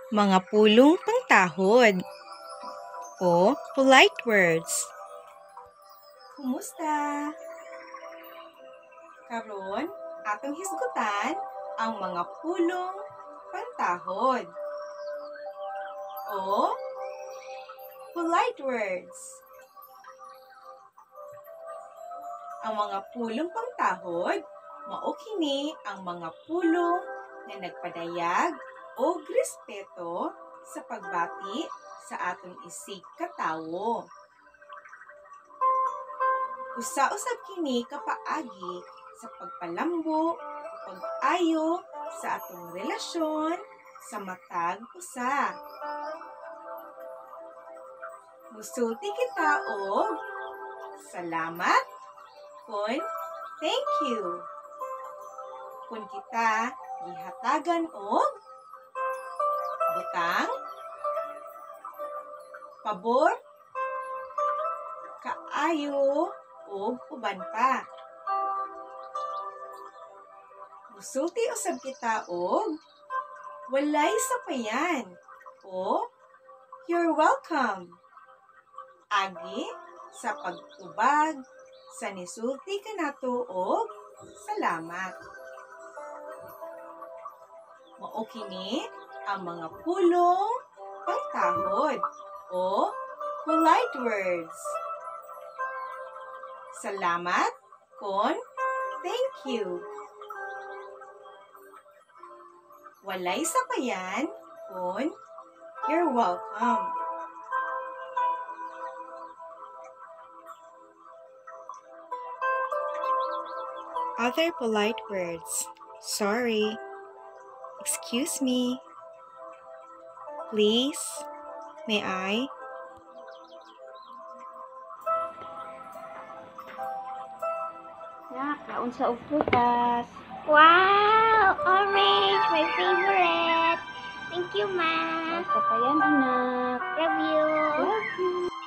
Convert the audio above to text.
Mga pulong pangtahod o polite words. Kumusta? Karon, atong hisgutan ang mga pulong pangtahod o polite words. Ang mga pulong pangtahod, mao kini ang mga pulong na nagpadayag o respeto sa pagbati sa atong isig katawo. Usa-usab kini kapaagi sa pagpalambo o pag-ayo sa atong relasyon sa matag usa. Musulti kita og salamat kun thank you. Kung kita gihatagan og butang, pabor, kaayo, o uban pa. Musulti usab kita og walay sapayan o you're welcome. Agi sa pagtubag sa nisulti kanato og salamat. Mao kini ang mga pulong pangtahod o polite words. Salamat kun thank you. Walay sapayan kun you're welcome. Other polite words. Sorry. Excuse me. Please. May I? Nak, kaon sa og prutas. Wow! Orange! My favorite! Thank you, Ma! Sapayan, anak. Love you! Love you.